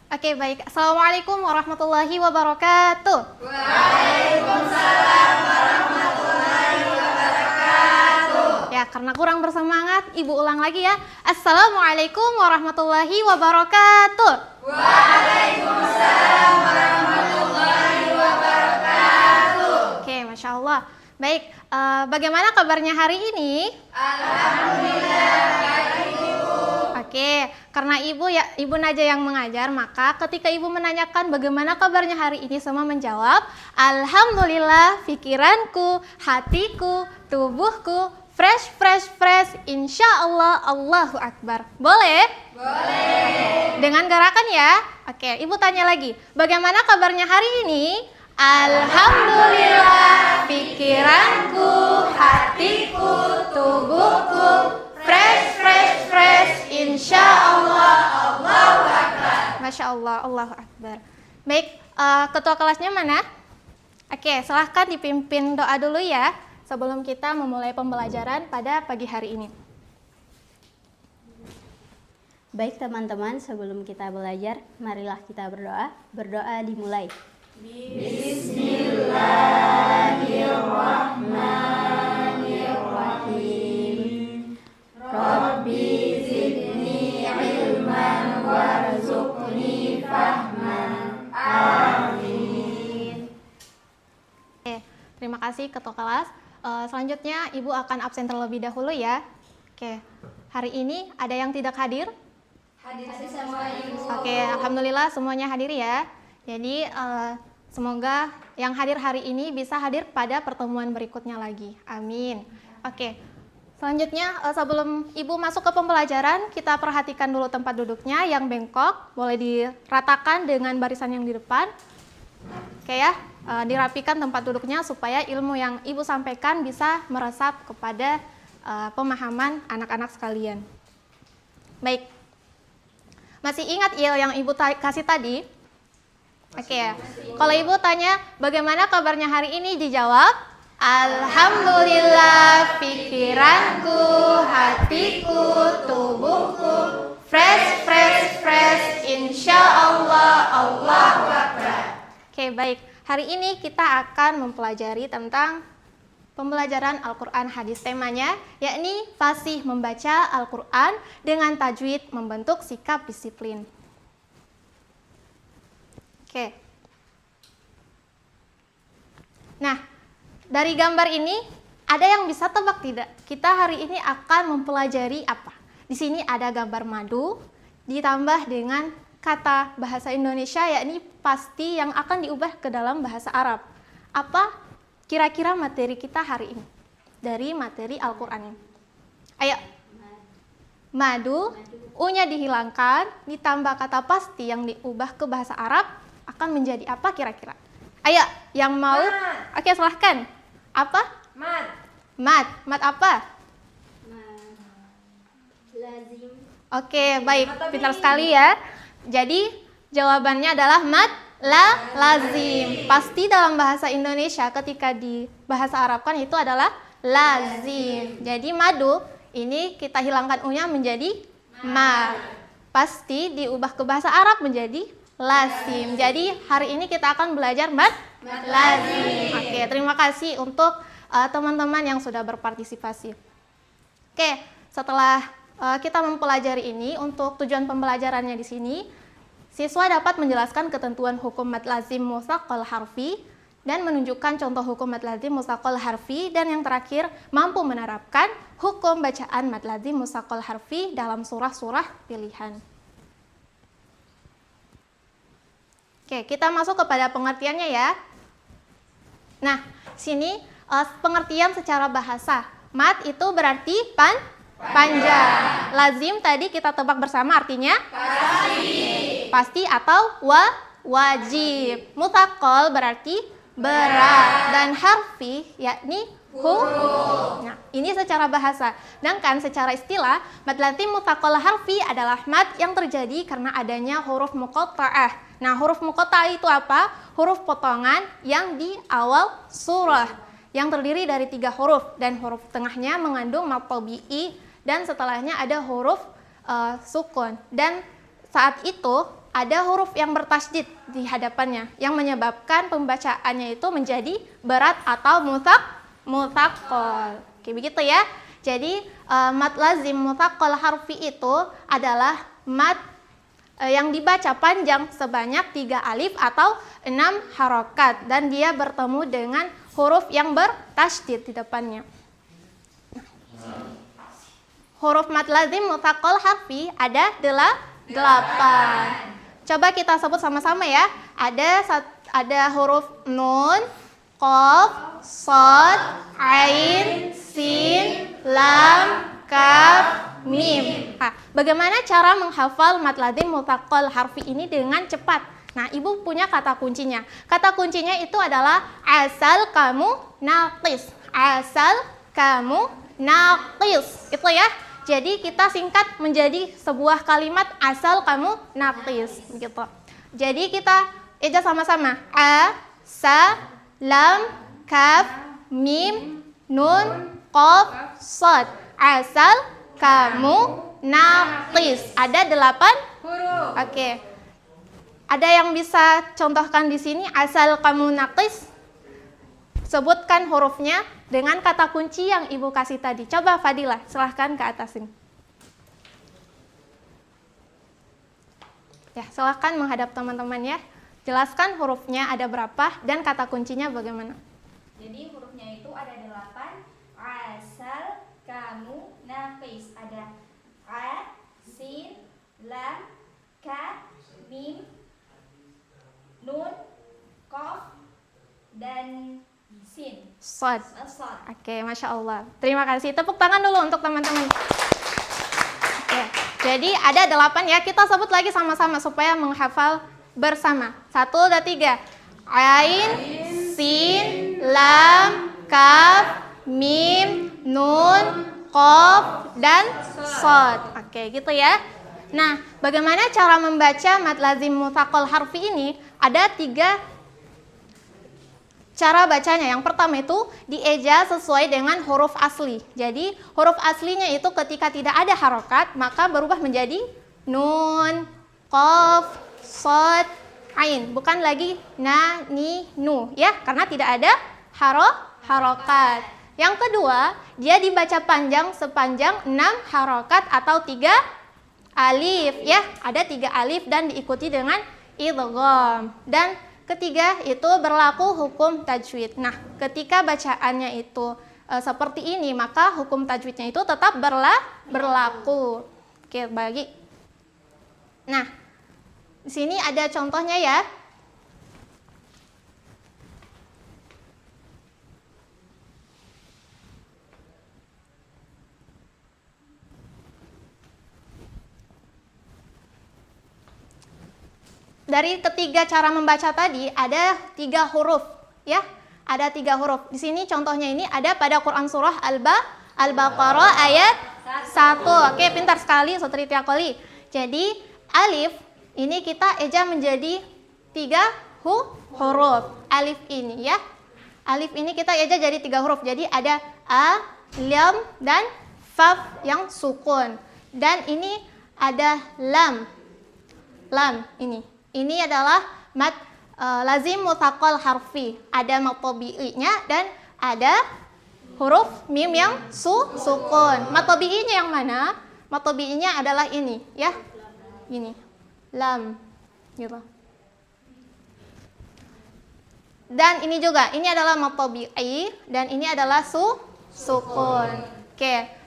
Oke, baik. Assalamualaikum warahmatullahi wabarakatuh. Waalaikumsalam warahmatullahi wabarakatuh. Ya, karena kurang bersemangat, Ibu ulang lagi ya. Assalamualaikum warahmatullahi wabarakatuh. Waalaikumsalam warahmatullahi wabarakatuh. Oke, Masya Allah. Baik, bagaimana kabarnya hari ini? Alhamdulillah baik, Ibu. Oke, karena Ibu Naja yang mengajar, maka ketika Ibu menanyakan bagaimana kabarnya hari ini, semua menjawab, Alhamdulillah, pikiranku, hatiku, tubuhku, fresh, insya Allah, Allahu Akbar. Boleh? Boleh. Dengan gerakan ya. Oke, Ibu tanya lagi, bagaimana kabarnya hari ini? Alhamdulillah, pikiranku, hatiku, tubuhku, fresh, insya Allah, Allahu Akbar. Masya Allah, Allahu Akbar. Baik, ketua kelasnya mana? Oke, silahkan dipimpin doa dulu ya, sebelum kita memulai pembelajaran pada pagi hari ini. Baik teman-teman, sebelum kita belajar, marilah kita berdoa. Berdoa dimulai. Bismillahirrahmanirrahim. Rabbi zidni ilman warzuqni fahman. Amin. Oke, terima kasih ketua kelas. Selanjutnya Ibu akan absen terlebih dahulu ya. Oke, hari ini ada yang tidak hadir? Hadir semua Ibu. Oke, Alhamdulillah semuanya hadir ya. Jadi semoga yang hadir hari ini bisa hadir pada pertemuan berikutnya lagi. Amin. Oke, selanjutnya sebelum Ibu masuk ke pembelajaran, kita perhatikan dulu tempat duduknya yang bengkok. Boleh diratakan dengan barisan yang di depan. Oke ya, dirapikan tempat duduknya supaya ilmu yang Ibu sampaikan bisa meresap kepada pemahaman anak-anak sekalian. Baik, masih ingat yang Ibu kasih tadi? Oke ya, kalau Ibu tanya bagaimana kabarnya hari ini, dijawab Alhamdulillah, pikiranku, hatiku, tubuhku, fresh, insya Allah, Allahu Akbar. Oke, baik. Hari ini kita akan mempelajari tentang pembelajaran Al-Quran hadis. Temanya yakni fasih membaca Al-Quran dengan tajwid membentuk sikap disiplin. Oke. Nah, dari gambar ini ada yang bisa tebak tidak? Kita hari ini akan mempelajari apa? Di sini ada gambar madu ditambah dengan kata bahasa Indonesia yakni pasti yang akan diubah ke dalam bahasa Arab. Apa kira-kira materi kita hari ini dari materi Al-Quran ini? Ayo. Madu, U-nya dihilangkan, ditambah kata pasti yang diubah ke bahasa Arab, akan menjadi apa kira-kira? Ayo, yang mau? Mat. Oke, silahkan. Apa? Mat. Mat apa? Lazim. Oke, baik, pintar sekali ya. Jadi, jawabannya adalah lazim. Pasti dalam bahasa Indonesia ketika di bahasa Arab kan itu adalah lazim. Jadi, madu, ini kita hilangkan U-nya menjadi ma. Pasti diubah ke bahasa Arab menjadi lazim. Jadi hari ini kita akan belajar lazim. Oke, terima kasih untuk teman-teman yang sudah berpartisipasi. Oke, setelah kita mempelajari ini, untuk tujuan pembelajarannya di sini, siswa dapat menjelaskan ketentuan hukum mad lazim mustaqal harfi dan menunjukkan contoh hukum mad lazim mustaqal harfi, dan yang terakhir mampu menerapkan hukum bacaan mad lazim mustaqal harfi dalam surah-surah pilihan. Oke, kita masuk kepada pengertiannya ya. Nah, sini pengertian secara bahasa. Mad itu berarti panjang. Lazim tadi kita tebak bersama artinya pasti atau wajib. Mutaqal berarti berat, dan harfi yakni huruf. Nah, ini secara bahasa. Sedangkan secara istilah, mad lazim mutaqal harfi adalah mad yang terjadi karena adanya huruf muqatta'ah. Nah, huruf muqatta'ah itu apa? Huruf potongan yang di awal surah, yang terdiri dari 3 huruf, dan huruf tengahnya mengandung mad tabi'i, dan setelahnya ada huruf sukun. Dan saat itu ada huruf yang bertasydid di hadapannya yang menyebabkan pembacaannya itu menjadi berat atau mutsaqqal. Oke, begitu ya. Jadi mad lazim mutsaqqal harfi itu adalah mad yang dibaca panjang sebanyak 3 alif atau 6 harokat dan dia bertemu dengan huruf yang bertasydid di depannya. Huruf mad lazim mutsaqqal harfi ada 8. Coba kita sebut sama-sama ya. Ada huruf nun, qaf, shad, ain, sin, lam, kaf, mim. Nah, bagaimana cara menghafal mad lazim mutsaqqal harfi ini dengan cepat? Nah, Ibu punya kata kuncinya. Kata kuncinya itu adalah asal kamu naqis. Asal kamu naqis. Itu ya. Jadi kita singkat menjadi sebuah kalimat asal kamu naqis gitu. Jadi kita eja sama-sama. A, sa, lam, kaf, mim, nun, qaf, shad. Asal kamu naqis. Ada 8 huruf. Oke. Ada yang bisa contohkan di sini asal kamu naqis? Sebutkan hurufnya dengan kata kunci yang Ibu kasih tadi. Coba Fadilah, silahkan ke atas ini. Ya, silahkan menghadap teman-teman ya. Jelaskan hurufnya ada berapa dan kata kuncinya bagaimana. Jadi hurufnya itu ada 8. Asal kamu naqis. Ada a, sin, lam, kaf, mim, nun, qaf, dan sin. Shad. Shad. Oke, Masya Allah. Terima kasih. Tepuk tangan dulu untuk teman-teman. Oke, jadi ada 8 ya. Kita sebut lagi sama-sama supaya menghafal bersama. 1, 2, 3. Ain, sin, lam, kaf, mim, nun, qaf, dan shad. Oke, gitu ya. Nah, bagaimana cara membaca mad lazim mutsaqqal harfi ini? Ada 3 cara bacanya. Yang pertama itu dieja sesuai dengan huruf asli. Jadi huruf aslinya itu ketika tidak ada harokat maka berubah menjadi nun, qaf, shad, ain. Bukan lagi na, ni, nu ya, karena tidak ada harokat. Yang kedua, dia dibaca panjang sepanjang 6 harokat atau 3 alif ya. Ada 3 alif dan diikuti dengan idgham. Dan ketiga itu berlaku hukum tajwid. Nah, ketika bacaannya itu seperti ini, maka hukum tajwidnya itu tetap berlaku. Oke, bagi. Nah, di sini ada contohnya ya. Dari ketiga cara membaca tadi ada 3 huruf ya. Ada 3 huruf. Di sini contohnya ini ada pada Quran surah Al-Baqarah ayat 1. Oke, pintar sekali Sutri Tiakoli. Jadi alif ini kita eja menjadi 3 huruf. Alif ini ya. Alif ini kita eja jadi 3 huruf. Jadi ada a, lam, dan faf yang sukun. Dan ini ada lam. Lam ini. Ini adalah mad lazim mutsaqqal harfi. Ada mad tabi'inya dan ada huruf mim yang sukun. Mad tabi'inya yang mana? Mad tabi'inya adalah ini, ya. Ini. Lam. Gitu. Dan ini juga, ini adalah mad tabi'i dan ini adalah sukun. Oke.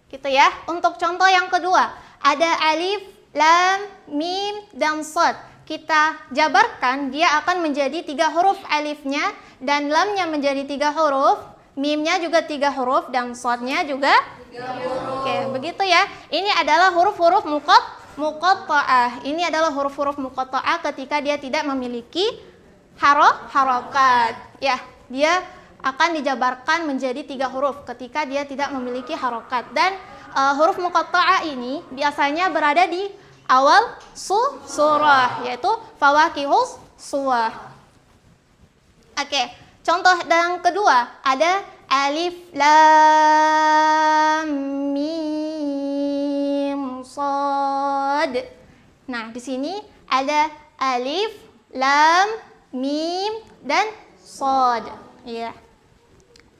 Gitu ya. Untuk contoh yang kedua, ada alif, lam, mim, dan shad. Kita jabarkan, dia akan menjadi 3 huruf alifnya, dan lamnya menjadi 3 huruf, mimnya juga 3 huruf, dan shadnya juga 3 huruf. Oke, begitu ya. Ini adalah huruf-huruf muqatta'ah. Ini adalah huruf-huruf muqatta'ah ketika dia tidak memiliki harokat. Ya, dia akan dijabarkan menjadi 3 huruf ketika dia tidak memiliki harokat. Dan huruf muqatta'ah ini biasanya berada di awal surah, yaitu fawakihus surah. Oke, contoh yang kedua ada alif lam mim shad. Nah, di sini ada alif lam mim dan shad. Ya.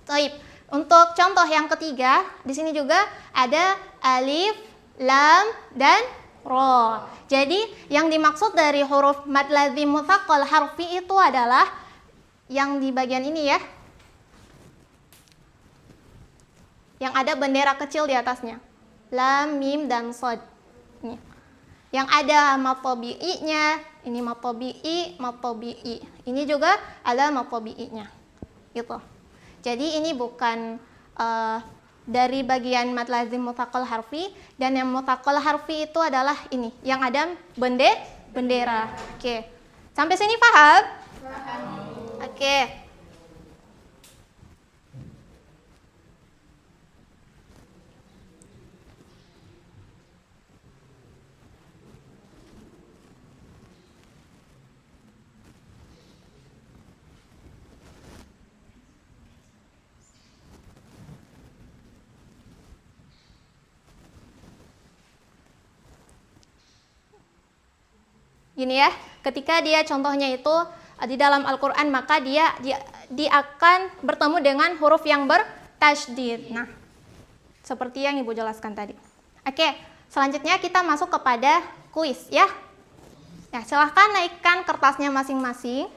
Baik. Untuk contoh yang ketiga, di sini juga ada alif lam dan ro. Jadi yang dimaksud dari huruf mad ladzim mutsaqqal harfi itu adalah yang di bagian ini ya. Yang ada bendera kecil di atasnya. Lam, mim, dan shad. Ini. Yang ada mad tabi'inya, ini mad tabi'i, mad tabi'i. Ini juga ada mad tabi'inya. Gitu. Jadi ini bukan dari bagian mad ladzim mutsaqqal harfi, dan yang mutsaqqal harfi itu adalah ini, yang ada bendera. Oke. Sampai sini paham? Paham. Oke. Gini ya, ketika dia contohnya itu di dalam Al-Quran, maka dia akan bertemu dengan huruf yang bertasydid. Nah, seperti yang Ibu jelaskan tadi. Oke, selanjutnya kita masuk kepada kuis ya. Ya, silahkan naikkan kertasnya masing-masing.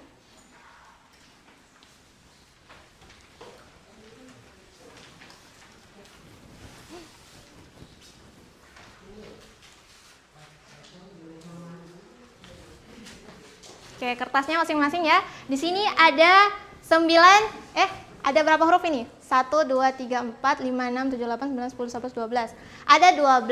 Oke, kertasnya masing-masing ya. Di sini ada ada berapa huruf ini? 1, 2, 3, 4, 5, 6, 7, 8, 9, 10, 11, 12. Ada 12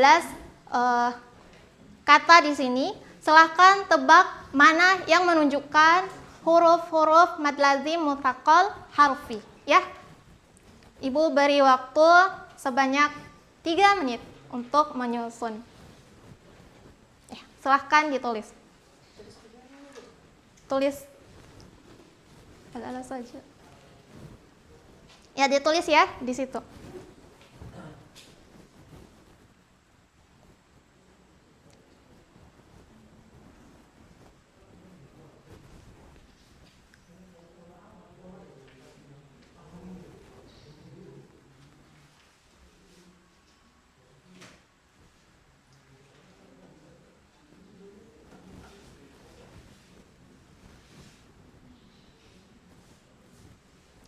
kata di sini. Silahkan tebak mana yang menunjukkan huruf-huruf mad ladzim mutsaqqal harfi ya. Ibu beri waktu sebanyak 3 menit untuk menyusun. Ya, silahkan ditulis. Tulis ala saja. Ya, ditulis ya di situ.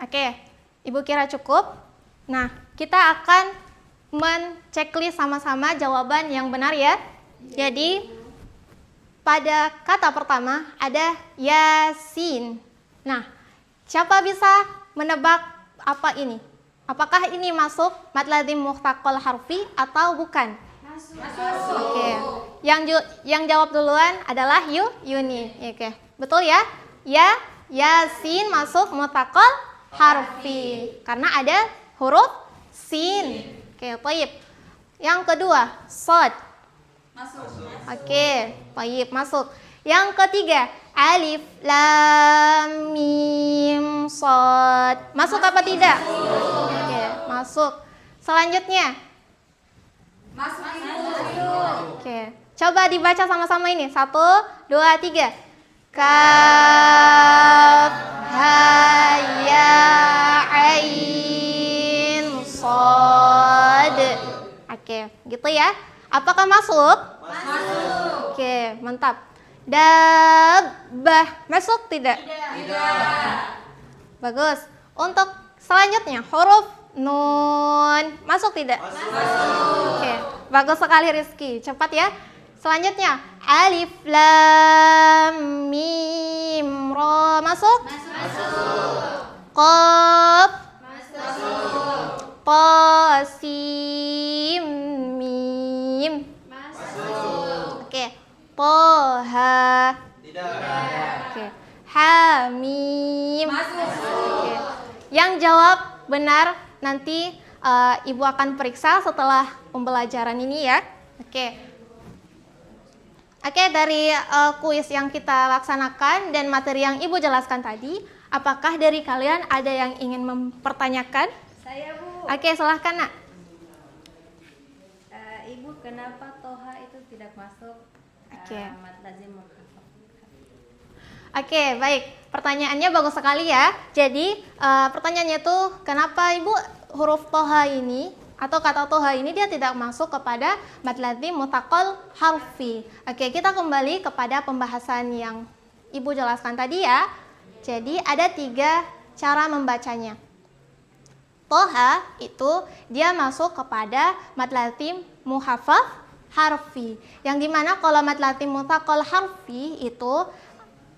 Oke, Ibu kira cukup? Nah, kita akan menceklis sama-sama jawaban yang benar ya. Jadi, pada kata pertama ada Yasin. Nah, siapa bisa menebak apa ini? Apakah ini masuk mad ladzim mutsaqqal harfi atau bukan? Masuk. Oke. Yang jawab duluan adalah Yuni. Oke. Betul ya? Yasin masuk mutsaqqal harfi karena ada huruf sin. Oke, baik. Yang kedua, shad. Masuk. Oke, baik, masuk. Yang ketiga, alif lam mim shad. Masuk apa tidak? Oke, masuk. Selanjutnya. Masuk. Oke. Coba dibaca sama-sama ini. 1, 2, 3. Kaf ha ya ain shad. Oke, gitu ya. Apakah masuk? Masuk. Oke, mantap. Dabbah masuk tidak? Tidak. Bagus. Untuk selanjutnya huruf nun masuk tidak? Masuk. Oke, bagus sekali Rizky. Cepat ya. Selanjutnya alif lam mim ra masuk? Masuk. Qaf? Masuk. Ta sin mim? Masuk. Oke. Toha? Tidak. Oke. Ha mim? Masuk. Oke. Yang jawab benar nanti Ibu akan periksa setelah pembelajaran ini ya. Oke. Oke, dari kuis yang kita laksanakan dan materi yang Ibu jelaskan tadi, Apakah dari kalian ada yang ingin mempertanyakan? Saya, Bu. Oke, silahkan nak. Ibu, kenapa toha itu tidak masuk Oke. mad lazim mukhafaf? Oke, baik. Pertanyaannya bagus sekali ya. Jadi pertanyaannya tuh kenapa ibu huruf toha ini atau kata toha ini dia tidak masuk kepada mad lazim mutsaqal harfi. Oke, kita kembali kepada pembahasan yang ibu jelaskan tadi ya. Jadi ada 3 cara membacanya. Toha itu dia masuk kepada mad lazim mukhafaf harfi. Yang dimana kalau mad lazim mutsaqal harfi itu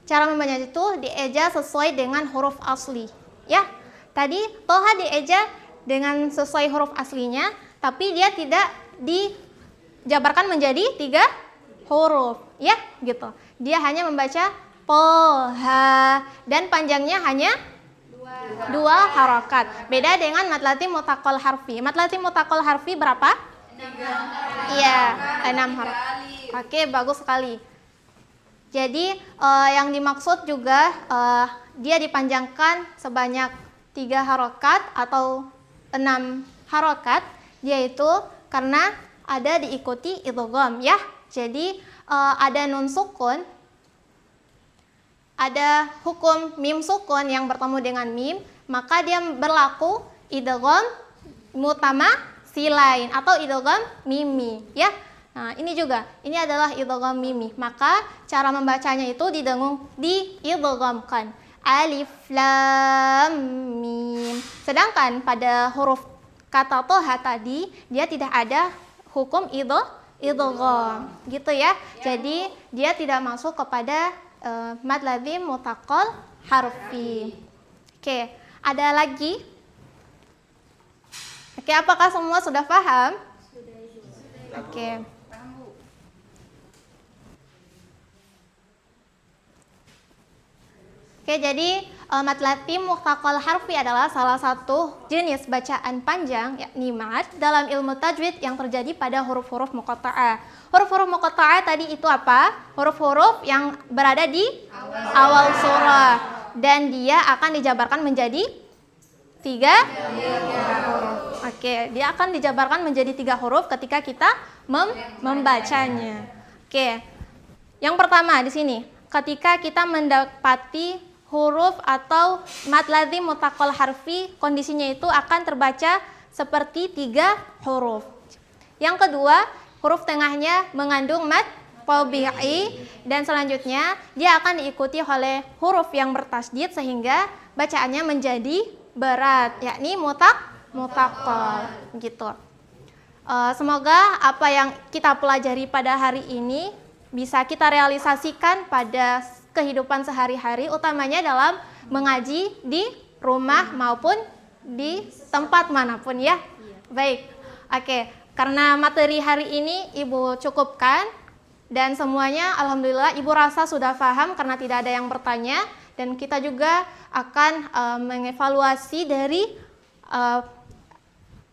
cara membacanya itu dieja sesuai dengan huruf asli. Ya, tadi toha dieja dengan sesuai huruf aslinya, tapi dia tidak dijabarkan menjadi 3 huruf. Ya, gitu. Dia hanya membaca toha dan panjangnya hanya 2 harokat. Beda dengan mad lazim mutsaqal harfi. Mad lazim mutsaqal harfi berapa? 6. Iya, 6 harokat. Oke, bagus sekali. Jadi yang dimaksud juga dia dipanjangkan sebanyak 3 harokat atau 6 harokat, yaitu karena ada diikuti idgham ya. Jadi ada nun sukun, ada hukum mim sukun yang bertemu dengan mim, maka dia berlaku idgham mutamasilain atau idgham mimi ya. Nah, ini juga, ini adalah idgham mimi. Maka cara membacanya itu diidghamkan. Alif lam mim. Sedangkan pada huruf kata toha tadi dia tidak ada hukum idgham, gitu ya. Jadi dia tidak masuk kepada mad lazim mutsaqal harfi. Oke, ada lagi? Oke, apakah semua sudah paham? Oke. Oke, jadi mad lazim mutsaqal harfi adalah salah satu jenis bacaan panjang yakni mad dalam ilmu tajwid yang terjadi pada huruf-huruf muqatta'ah. Huruf-huruf muqatta'ah tadi itu apa? Huruf-huruf yang berada di awal surah dan dia akan dijabarkan menjadi 3 huruf. Oke, dia akan dijabarkan menjadi 3 huruf ketika kita membacanya. Oke. Yang pertama di sini, ketika kita mendapati huruf atau mad lazim mutsaqal harfi, kondisinya itu akan terbaca seperti 3 huruf. Yang kedua, huruf tengahnya mengandung mad tabi'i dan selanjutnya dia akan diikuti oleh huruf yang bertasydid sehingga bacaannya menjadi berat, yakni mutsaqal gitu. Semoga apa yang kita pelajari pada hari ini bisa kita realisasikan pada kehidupan sehari-hari, utamanya dalam mengaji di rumah maupun di tempat manapun ya. Baik, oke. Karena materi hari ini Ibu cukupkan dan semuanya alhamdulillah Ibu rasa sudah paham karena tidak ada yang bertanya, dan kita juga akan mengevaluasi dari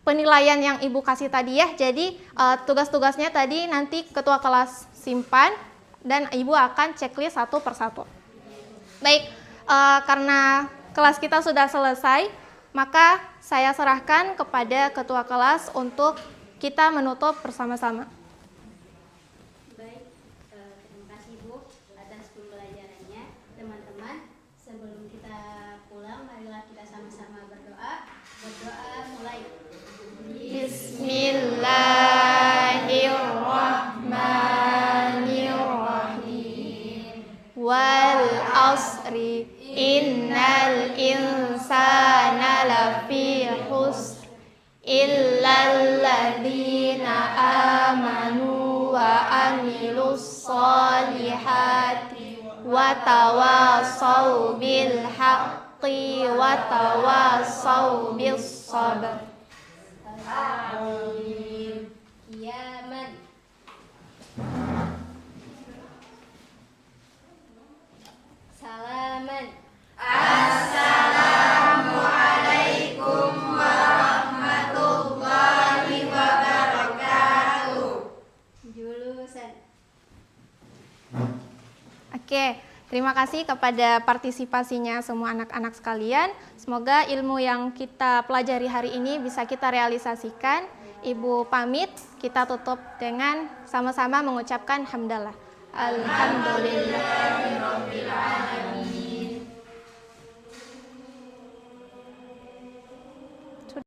penilaian yang Ibu kasih tadi ya. Jadi tugas-tugasnya tadi nanti ketua kelas simpan dan Ibu akan checklist satu persatu. Baik, karena kelas kita sudah selesai, maka saya serahkan kepada ketua kelas untuk kita menutup bersama-sama. Baik, terima kasih Bu atas pembelajarannya. Teman-teman, sebelum kita pulang, marilah kita sama-sama berdoa. Berdoa mulai. Bismillahirrahmanirrahim. Wal asri innal insana lafi khusr illal ladzina amanu wa amilus solihati wa tawasaw bil haqqi wa tawasaw bis sabr. Kiaman. Salaman. Assalamualaikum warahmatullahi wabarakatuh. Julusan. Oke, Terima kasih kepada partisipasinya semua anak-anak sekalian. Semoga ilmu yang kita pelajari hari ini bisa kita realisasikan. Ibu pamit, kita tutup dengan sama-sama mengucapkan hamdalah. Alhamdulillah.